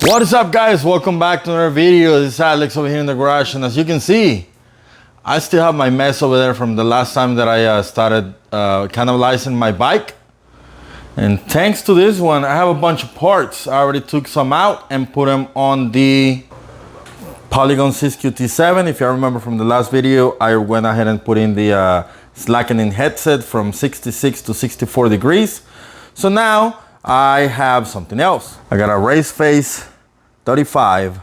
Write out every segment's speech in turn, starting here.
What is up, guys? Welcome back to another video. This is Alex over here in the garage, and as you can see, I still have my mess over there from the last time that I started cannibalizing my bike. And thanks to this one, I have a bunch of parts. I already took some out and put them on the Polygon T7. If you remember from the last video, I went ahead and put in the slackening headset from 66 to 64 degrees. So now I have something else. I got a Raceface 35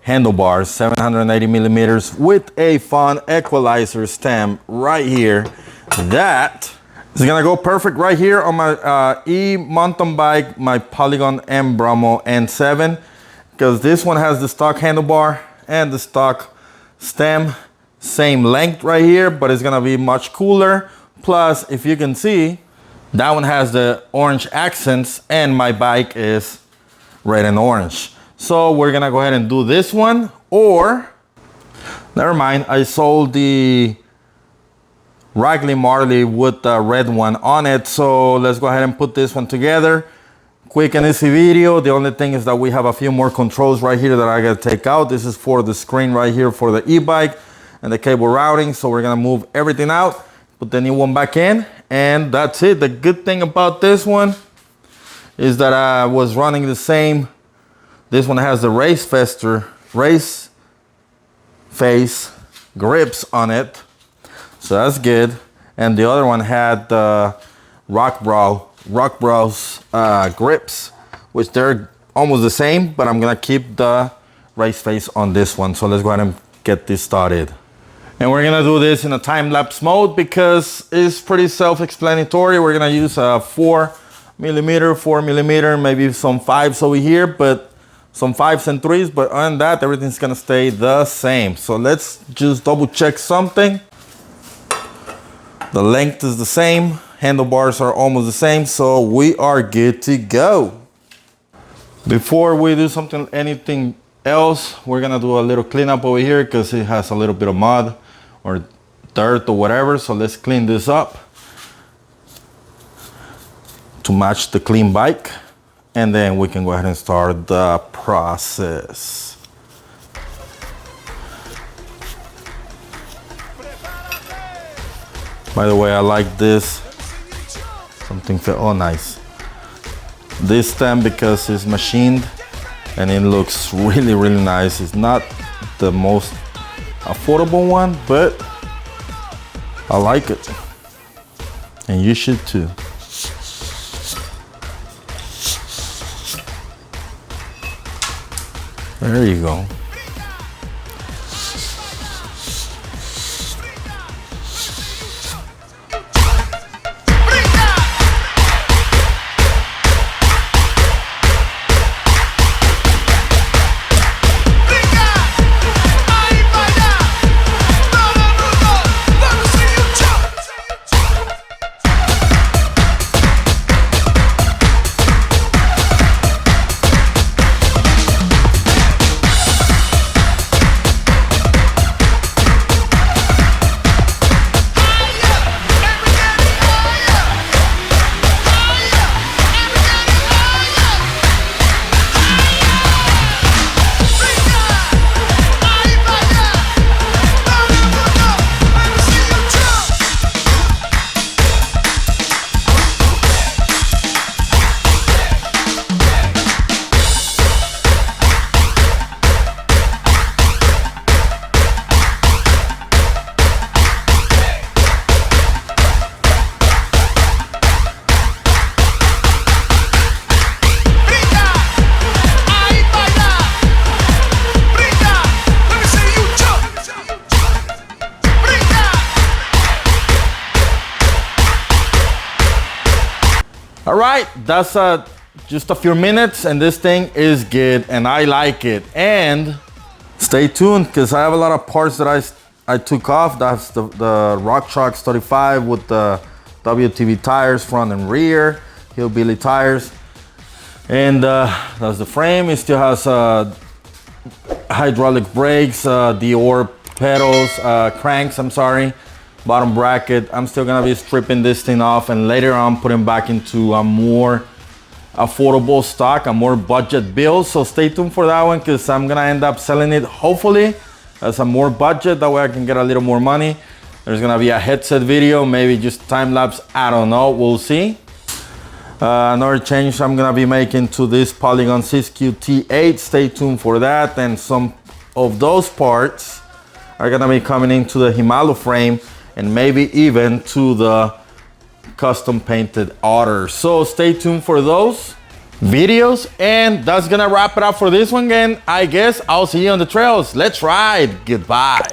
handlebars, 780 millimeters with a Funn Equalizer stem right here. That is gonna go perfect right here on my mountain bike, my Polygon Mt Bromo N7, because this one has the stock handlebar and the stock stem, same length right here, but it's gonna be much cooler. Plus, if you can see, that one has the orange accents and my bike is red and orange. So we're gonna go ahead and do this one, or never mind, I sold the Wrigley Marley with the red one on it. So let's go ahead and put this one together. Quick and easy video. The only thing is that we have a few more controls right here that I gotta take out. This is for the screen right here for the e-bike and the cable routing. So we're gonna move everything out, put the new one back in, and that's it. The good thing about this one is that I was running the same. This one has the Raceface grips on it, so that's good. And the other one had the Rock Bros grips, which they're almost the same, but I'm gonna keep the Raceface on this one. So let's go ahead and get this started. And we're gonna do this in a time-lapse mode because it's pretty self-explanatory. We're gonna use a 4 millimeter, maybe some 5s over here, but some 5s and 3s, but other than that, everything's gonna stay the same. So let's just double check something. The length is the same, handlebars are almost the same, so we are good to go. Before we do anything else, we're gonna do a little cleanup over here because it has a little bit of mud or dirt or whatever. So let's clean this up to match the clean bike, and then we can go ahead and start the process. By the way, I like this. Something oh nice. This stem because it's machined and it looks really, really nice. It's not the most affordable one, but I like it. And you should too. There you go. All right, that's just a few minutes and this thing is good and I like it. And stay tuned because I have a lot of parts that I took off. That's the RockShox 35 with the WTB tires, front and rear, hillbilly tires. And that's the frame. It still has hydraulic brakes, Dior pedals, cranks, I'm sorry. Bottom bracket. I'm still gonna be stripping this thing off and later on putting back into a more affordable stock, a more budget build. So stay tuned for that one, because I'm gonna end up selling it hopefully as a more budget. That way I can get a little more money. There's gonna be a headset video, maybe just time lapse, I don't know, we'll see. Another change I'm gonna be making to this Polygon 6Q T8, stay tuned for that. And some of those parts are gonna be coming into the Shimano frame, and maybe even to the custom painted Otter. So stay tuned for those videos, and that's gonna wrap it up for this one. Again, I guess I'll see you on the trails. Let's ride. Goodbye.